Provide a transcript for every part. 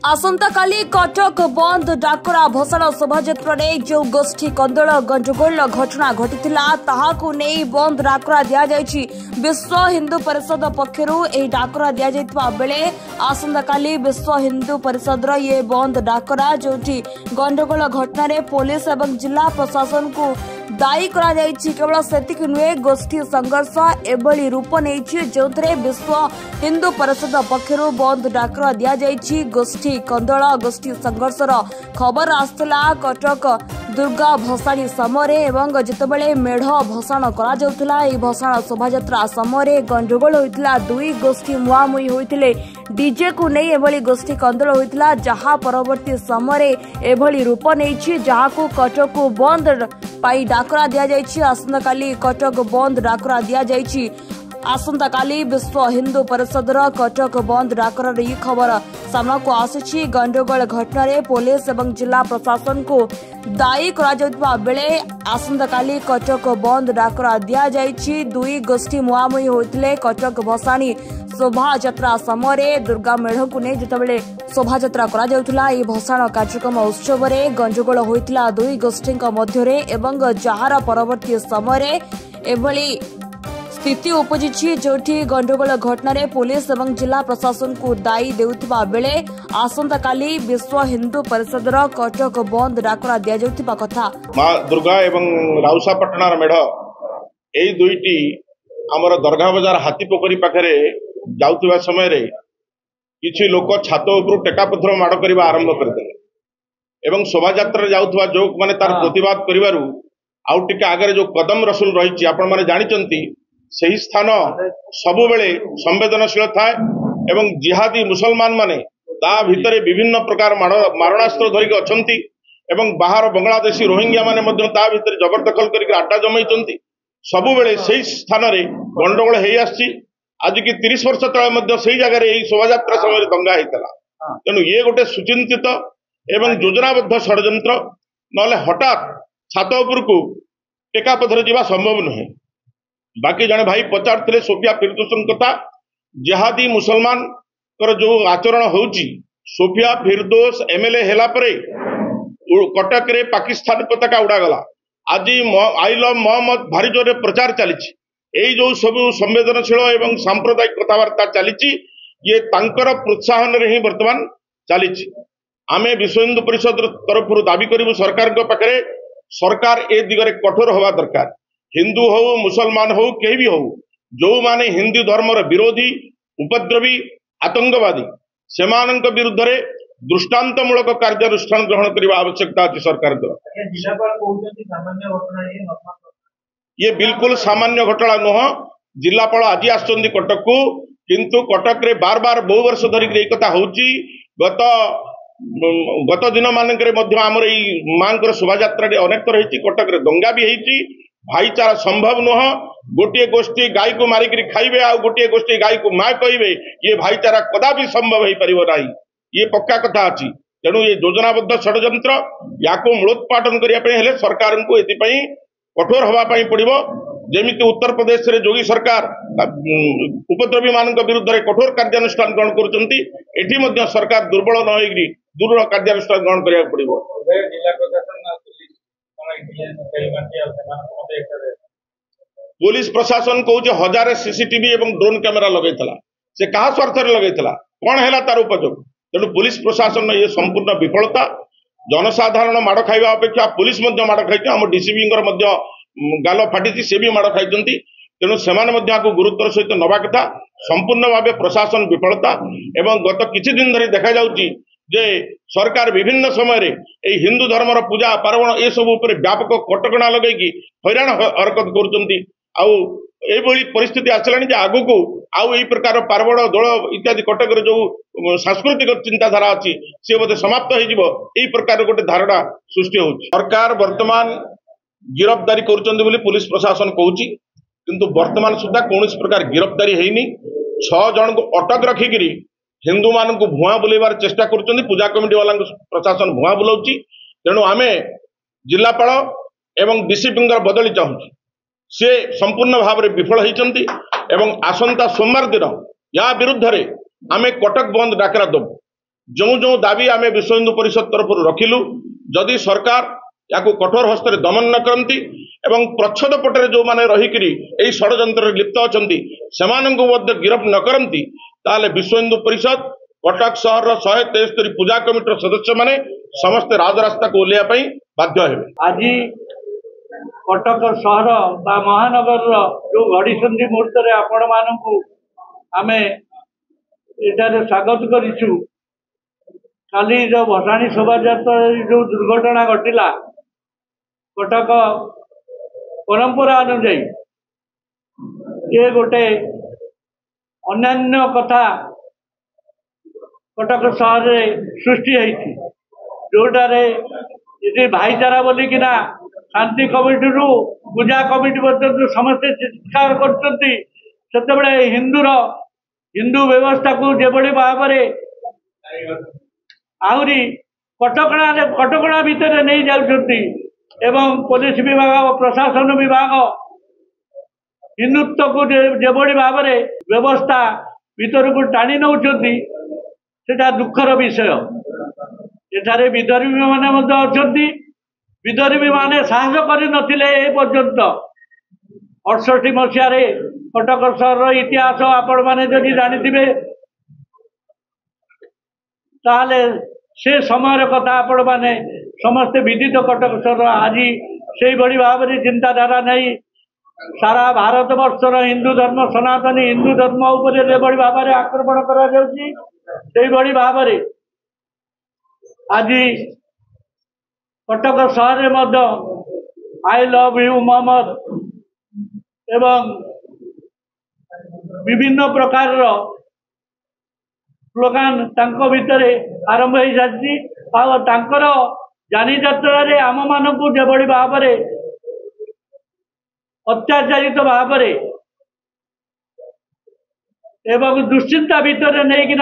आसंता काली कटक बंद डाकरा भसाण शोभायात्रा जो गोष्ठी कंदल गंडगोल घटना घटिथिला ताहाकु नेई बंद डाकरा दिया जायछि। विश्व हिंदू परिषद पक्षरु एही डाकरा दिया जायतिबा बेले आसंता काली विश्व हिंदू परिषदर ये बंद डाकरा जोठी गंडगोल घटना रे पुलिस एवं जिला प्रशासन को दायी करा जायछि। केवल सेतिक नुहे गोष्ठी संघर्ष एभली रूप नेछि जोथरे विश्व हिंदू परिषद पक्षरु बंद डाकरा दिया जायछि। गोष्ठी कंदल गोष्ठी संघर्षर खबर आसला कटक दुर्गा भसाणी समय एवं जितेबाला मेढ़ भसाण करा जाउथला। एही भसाण शोभायात्रा समय गंडगोल होइतिला। दुई गोष्ठी मुहामुही होइतिले। डीजे को नहीं एभली गोष्ठी कंदल होइतिला जहा परवर्ती समय एभली रूप नेछि जहाकू कटक को बंद पाई डाकरा दिया जायछि। आसंता काली कटक बंद डाकरा दिया जायछि। आसंता काली विश्व हिंदू परिषदर कटक बंद डाकरार यह खबर सामना को आसी। गंडगोल घटना रे पुलिस एवं जिला प्रशासन को दायी करा जाउतबा बेले आसंता काली कटक बंद डाकरा दिया जायछि। दुई गोष्ठी मुहामुही होइतिले। कटक भसाणी शोभायात्रा समय दुर्गा मेढ़ को नहीं जितेबाला शोभायात्रा करा जाउथला। एही भसाण कार्यक्रम उत्सव रे गंडगोल होइतिला दुई गोष्ठी मध्यरे एवं जहार परवर्ती समय एभली स्थिति उपजिछि जोठी गंडगोल घटना रे पुलिस एवं जिला प्रशासन को दायी देउथिबा बेले आसंता काली विश्व हिंदू परिषदर कटक बंद डाकरा दिया जाउथिबा कथा। मां दुर्गा एवं राउसापाटणार मेढ़ एई दुईटी हमर दरगाह बाजार हाथीपोखरी पाखरे जाउथिबा समय रे किछि लोक छात उपर टेकापथर माड़ करबा आरंभ करदेले एवं शोभायात्रा जाउथबा जोक माने तार प्रतिवाद करिवारु आउ टिके आगे जो कदम रसूल रही आपण माने जानिचंती सही स्थान सबु बेले संवेदनशील थाए एवं जिहादी मुसलमान माने ता भितरे विभिन्न प्रकार मारणास्त्र धरिक अछंती एवं बाहर बांग्लादेशी रोहिंग्या माने मध्य ता भितरे जबरदखल करके अड्डा जमाइचंती। सबु बेले सही स्थान रे गंडगोल हेई आछि। आज की 30 वर्ष तळे मध्य सही जगह रे एही शोभायात्रा समय दंगा हेतला। तेनु ये गोटे सुचिंतित एवं योजनाबद्ध षड्यंत्र नले हठात छात उपरकू टेकापथर जीवा संभव नुहे। बाकी जने भाई पचारथिले सोफिया फिरदौस कथा जिहादी मुसलमान कर जो आचरण होउची सोफिया फिरदौस एमएलए हेला परे कटक रे पाकिस्तान पताका उड़ा गला। आज आई लव मोहम्मद भारी जोरे प्रचार चलीछि। एई जो सब संवेदनशील एवं सांप्रदायिक कथावार्ता चलीछि ये तांकर प्रोत्साहन रे ही वर्तमान चलीछि। आमे विश्व हिंदू परिषद तरफ दाबी करिबु सरकार को पाखरे सरकार ए दिगरे कठोर होवा दरकार। हिंदू हो मुसलमान हो केही भी हो जो माने हिंदू धर्मर विरोधी उपद्रवी आतंकवादी सेमानंक विरुद्ध रे दृष्टांतमूलक कार्यानुष्ठान ग्रहण करने आवश्यकता अछि सरकार द्वारा। ये बिल्कुल सामान्य घटना नुह। जिलापाल आज आसचंदी कटक को किंतु कटक रे बार बार बहु वर्ष धरिक एई कथा होउची। गत दिन मानकरे मध्य आमर एई मांकर शोभायात्रा रे अनेक थर हेची। कटक रे दंगा भी हेची। भाईचारा संभव नुह। गोटे गोष्ठी गाय को मारिक खाइबे आ गोटे गोष्ठी गाय को मां कहिबे ये भाईचारा कदापि संभव हो पारिबो नाही। ये पक्का कथा अछि। तेणु ये योजनाबद्ध षड्यंत्र याको मूलोत्पाटन करिया पय हेले सरकार को एतिपई कठोर होवा पय पड़िबो। जेमिति उत्तर प्रदेश रे जोगी सरकार उपद्रवी मानक विरुद्ध रे कठोर कार्यानुष्ठान ग्रहण करुचंती एठी मध्य सरकार दुर्बल न होइग्री दुर्बल कार्यानुष्ठान ग्रहण करिया पड़िबो। पुलिस प्रशासन कहूँ हजार सीसीटीवी एवं ड्रोन कैमेरा लगेला से कहा स्वार्थ लगेला कौन है तार उपयोग। तेणु पुलिस प्रशासन ये संपूर्ण विफलता। जनसाधारण माड़ खाइबा अपेक्षा पुलिस माड़ खाई आम डीसीपी गाल फाटी से भी माड़ खाई। तेणु से गुरुत्वर सहित नवा कथा। संपूर्ण भाव प्रशासन विफलता एवं गत किछि दिन धरी देखा जाउची जे सरकार विभिन्न समय हिंदू धर्मर पूजा पार्वण ए सब उपरे व्यापक कटकणा लगेगी हैरान हरकत करुचंती। आउ एभली परिस्थिति आसलानी जे आगु को आउ एई प्रकार पार्वण दल इत्यादि कटक रे जो सांस्कृतिक चिंताधारा अच्छी सी बोधे समाप्त हो प्रकार गोटे धारणा सृष्टि होउची। सरकार वर्तमान गिरफ्तारी करुचंती बोली पुलिस प्रशासन कहूची किंतु वर्तमान सुधा कौन प्रकार गिरफ्तारी हैनी। 6 जन को अटक रखिकी हिंदू मान को भुआ बुलेबार चेष्टा करुचंती। पूजा कमिटी वाला प्रशासन भुआ बुलाउची। तेणु आमे जिलापाल एवं डीसीपी बदली चाहूँ सी संपूर्ण भाव में विफल होती। आसंता सोमवार दिन या विरुद्ध रे आमे कटक बंद डाकरा दबु। जो जो दाबी आम विश्व हिंदू परिषद तरफ रखिलु जदि सरकार या कठोर हस्ते दमन न करती एवं प्रच्छद पटे जो मैंने रहीकि षड्यंत्र लिप्त अच्छा से गिरफ न करती ताले विश्व हिंदू परिषद कटक सहर 173 पूजा कमिटर सदस्य माने समस्त राजरास्ता को ओह्लैया बाध्य हेबे। आज कटक सहर बा महानगर जो घड़ीसंधि मुहूर्त आपण मानू आम एटारे स्वागत करिछु। काली जो भसाणी शोभायात्रा जो दुर्घटना घटिला कटक परंपरा अनुजाई ये गोटे अन्यान्य कथा कटक सहर सृष्टि होती जोटारे ये भाईचारा बोलिकिना शांति कमिटी रु पूजा कमिटी पर्यंत समस्ते चित्कार करते हिंदू व्यवस्था को जेभली भाव आहरी कटकणा भितर नहीं जाउछंती एवं पुलिस विभाग प्रशासन विभाग हिंदुत्व को जेभली भाव व्यवस्था भीतर को टाणी नौछंती सेटा दुखर विषय। एठारे विधर्मी माने मध्य अछंती विधर्मी माने साहस करि नथिले ए पर्यंत 68 मसीह कटक सहर इतिहास आपण माने जदि जानिथिबे ताले से समय कथा आपण माने समस्ते विदित। कटक सहर आज से बड़ी भाव चिंताधारा नहीं सारा भारत वर्षर हिंदू धर्म सनातनी हिंदू धर्म उपरे जेभली भाव आक्रमण करा जाउची से बड़ी भाव आज कटक सहर मध्य आई लव यू मोहम्मद एवं विभिन्न प्रकार स्लोगान तांको भितरे आरंभ हो जाती आर जानी यात्रा रे आम मान को जेभली भाव अत्याचारित भाव एवं दुश्चिंता भितर नहीं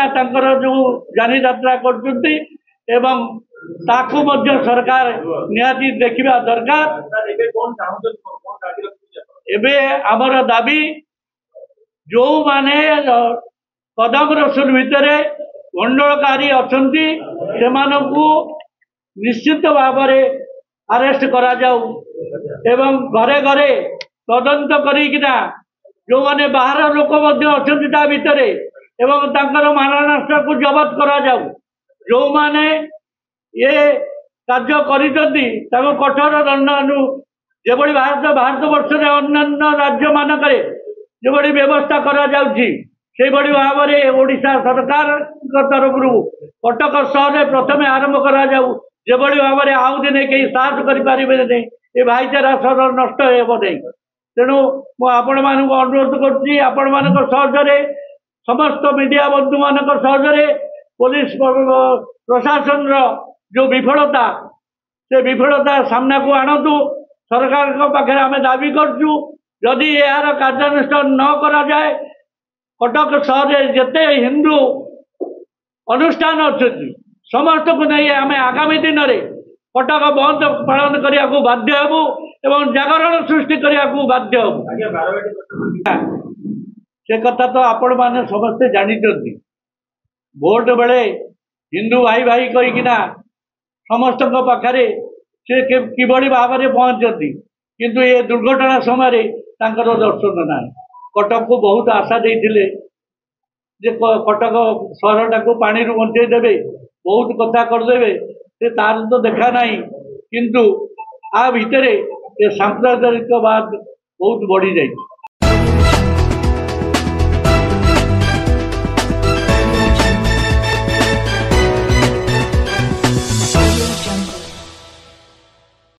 जो जानी यात्रा करते एवं ताकू मध्य सरकार निहाती देखिबा दरकार। एबे आमर दाबी जो माने कदम रसुल भितर गंडलकारी अछंती सेमानकु निश्चित भाव अरेस्ट करा जाऊ एवं घरे घरे तदंत करिकिना जो माने बाहर लोक मध्य अछंती ता भितर एवं तांकर माननास्त्र को जबत करा जाऊ जो माने ये कार्य करिसंती ताको कठोर दंड जेभली भारत वर्ष अन्य राज्य मानक जेभली व्यवस्था करा जाउची से बड़ी भाव ओडिशा सरकार तरफ कटक सहर प्रथम आरंभ करा जाऊ जेभली भाव आउ दिने कहीं साहस करें ये भाईचारा सहर नष्ट हेब नहीं। तेणु आपण मानक अनुरोध करुच्ची आपण मान सहयोगे समस्त मीडिया बंधु मान सहयोगे पुलिस प्रशासन जो विफलता से विफलता सामना को आणतु सरकार पाखे आम दाबी करछु जदि यार कार्यानुष्ठान न करा जाए कटक सहर जेते हिंदू अनुष्ठान अच्छी समस्त को नहीं आम आगामी दिन में कटक बंद पालन करने को बाध्य हबु एवं जागरण सृष्टि करने को बाध्य हबु। से कथा तो आपण माने समस्ते जानिचंती भोट बेले हिंदू भाई भाई कहीकिना समस्त पाखे से किभली भाव में पहुंचती किंतु ये दुर्घटना समय तांकर दर्शन ना कटक को बहुत आशा देते जे कटक सहरटा को पानी बंचे देवे बहुत कथा करदे से तार तो देखा नहीं किंतु आ भितर ये सांप्रदायिकवाद बहुत बढ़ी जाए।